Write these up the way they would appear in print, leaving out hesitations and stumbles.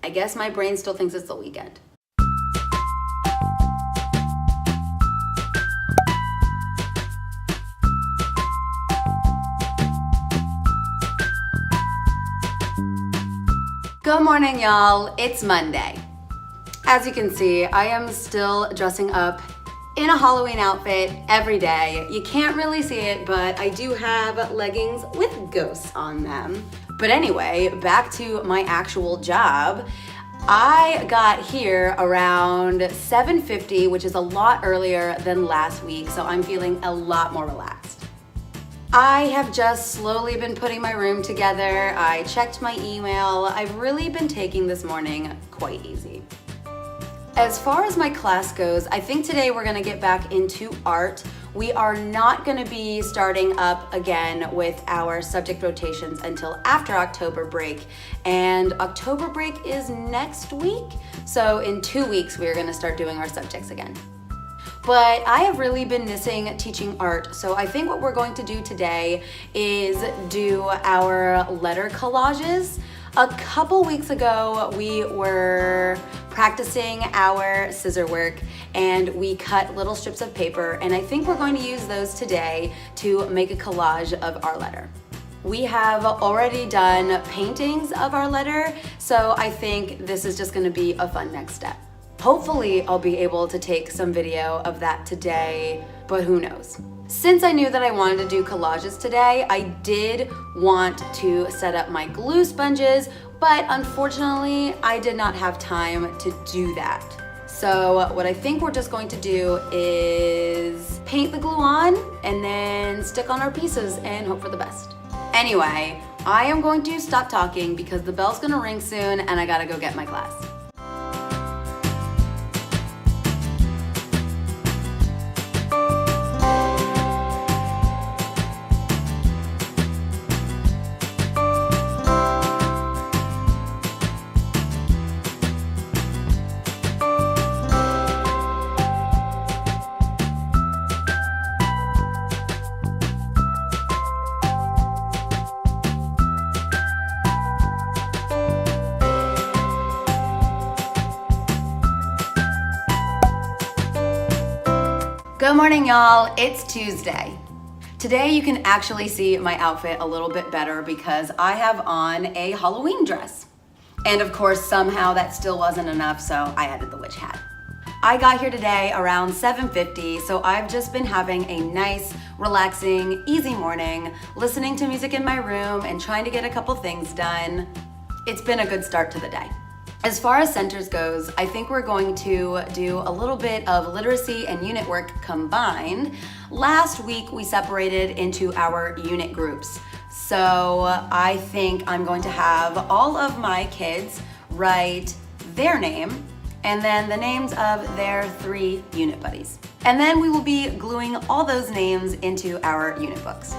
I guess my brain still thinks it's the weekend. Good morning, y'all. It's Monday. As you can see, I am still dressing up in a Halloween outfit every day. You can't really see it, but I do have leggings with ghosts on them. But anyway, back to my actual job. I got here around 7:50, which is a lot earlier than last week, so I'm feeling a lot more relaxed. I have just slowly been putting my room together. I checked my email. I've really been taking this morning quite easy. As far as my class goes, I think today we're gonna get back into art. We are not gonna be starting up again with our subject rotations until after October break. And October break is next week. So in 2 weeks, we're gonna start doing our subjects again. But I have really been missing teaching art, so I think what we're going to do today is do our letter collages. A couple weeks ago, we were practicing our scissor work and we cut little strips of paper, and I think we're going to use those today to make a collage of our letter. We have already done paintings of our letter, so I think this is just gonna be a fun next step. Hopefully I'll be able to take some video of that today, but who knows. Since I knew that I wanted to do collages today, I did want to set up my glue sponges, but unfortunately I did not have time to do that. So what I think we're just going to do is paint the glue on and then stick on our pieces and hope for the best. Anyway, I am going to stop talking because the bell's gonna ring soon and I gotta go get my class. Good morning, y'all. It's Tuesday. Today you can actually see my outfit a little bit better because I have on a Halloween dress. And of course, somehow that still wasn't enough, so I added the witch hat. I got here today around 7:50, so I've just been having a nice, relaxing, easy morning, listening to music in my room and trying to get a couple things done. It's been a good start to the day. As far as centers goes, I think we're going to do a little bit of literacy and unit work combined. Last week, we separated into our unit groups. So I think I'm going to have all of my kids write their name and then the names of their 3 unit buddies. And then we will be gluing all those names into our unit books.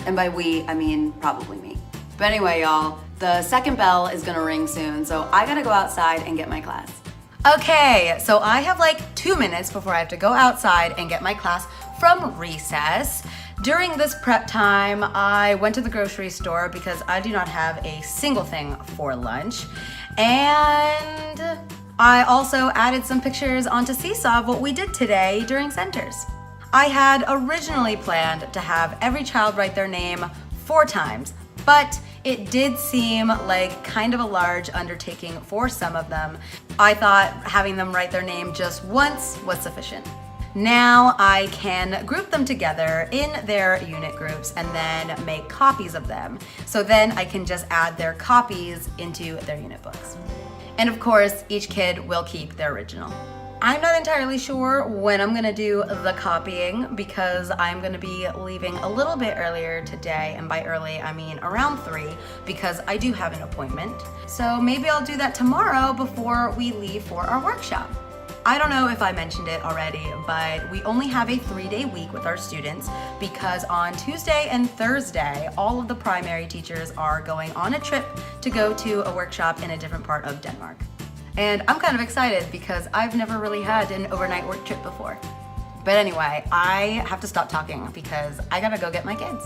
And by we, I mean probably me. But anyway, y'all, the second bell is gonna ring soon, so I gotta go outside and get my class. Okay, so I have like 2 minutes before I have to go outside and get my class from recess. During this prep time, I went to the grocery store because I do not have a single thing for lunch. And I also added some pictures onto Seesaw of what we did today during centers. I had originally planned to have every child write their name 4 times, but it did seem like kind of a large undertaking for some of them. I thought having them write their name just once was sufficient. Now I can group them together in their unit groups and then make copies of them. So then I can just add their copies into their unit books. And of course, each kid will keep their original. I'm not entirely sure when I'm gonna do the copying because I'm gonna be leaving a little bit earlier today, and by early I mean around 3 because I do have an appointment. So maybe I'll do that tomorrow before we leave for our workshop. I don't know if I mentioned it already, but we only have a 3-day week with our students because on Tuesday and Thursday, all of the primary teachers are going on a trip to go to a workshop in a different part of Denmark. And I'm kind of excited because I've never really had an overnight work trip before. But anyway, I have to stop talking because I gotta go get my kids.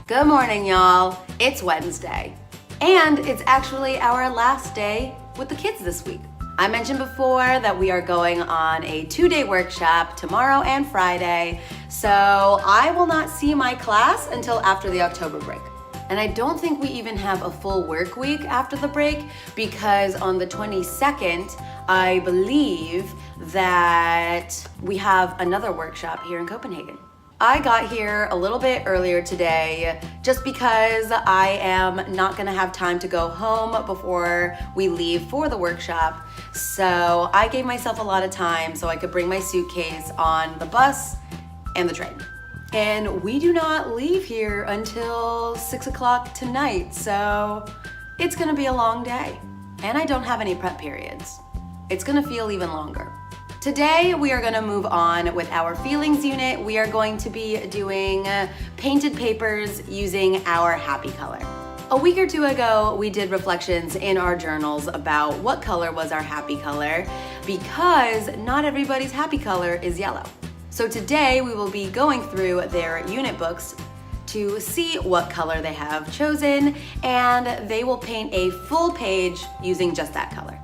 Good morning, y'all. It's Wednesday. And it's actually our last day with the kids this week. I mentioned before that we are going on a 2-day workshop tomorrow and Friday, so I will not see my class until after the October break. And I don't think we even have a full work week after the break, because on the 22nd, I believe that we have another workshop here in Copenhagen. I got here a little bit earlier today just because I am not gonna have time to go home before we leave for the workshop. So I gave myself a lot of time so I could bring my suitcase on the bus and the train. And we do not leave here until 6 o'clock tonight, so it's gonna be a long day. And I don't have any prep periods. It's gonna feel even longer. Today, we are gonna move on with our feelings unit. We are going to be doing painted papers using our happy color. A week or two ago, we did reflections in our journals about what color was our happy color, because not everybody's happy color is yellow. So today, we will be going through their unit books to see what color they have chosen, and they will paint a full page using just that color.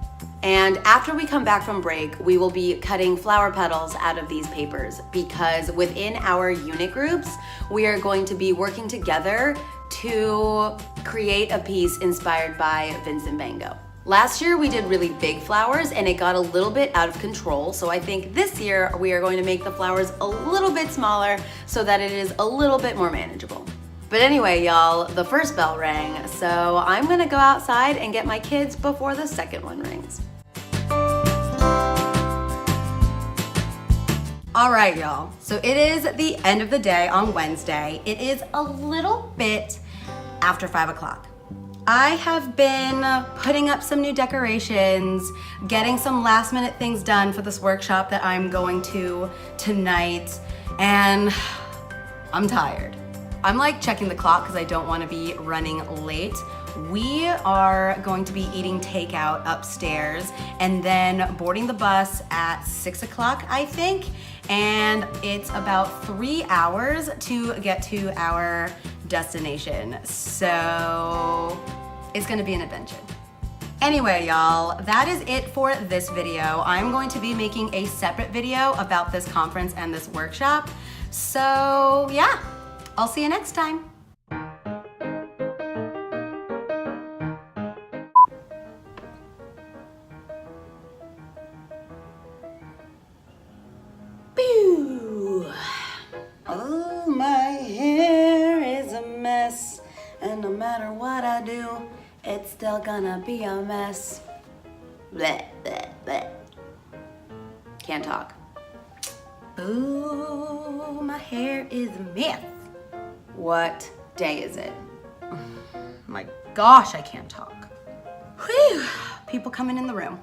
And after we come back from break, we will be cutting flower petals out of these papers, because within our unit groups, we are going to be working together to create a piece inspired by Vincent van Gogh. Last year, we did really big flowers and it got a little bit out of control. So I think this year we are going to make the flowers a little bit smaller so that it is a little bit more manageable. But anyway, y'all, the first bell rang, so I'm gonna go outside and get my kids before the second one rings. All right, y'all, so it is the end of the day on Wednesday. It is a little bit after 5 o'clock. I have been putting up some new decorations, getting some last minute things done for this workshop that I'm going to tonight, and I'm tired. I'm like checking the clock because I don't want to be running late. We are going to be eating takeout upstairs and then boarding the bus at 6 o'clock, I think. And it's about 3 hours to get to our destination. So it's gonna be an adventure. Anyway, y'all, that is it for this video. I'm going to be making a separate video about this conference and this workshop. So yeah, I'll see you next time. Boo! Oh, my hair is a mess, and no matter what I do, it's still gonna be a mess. Bleh, bleh, bleh. Can't talk. Ooh, my hair is a mess. What day is it? My gosh, I can't talk. Whew, people coming in the room.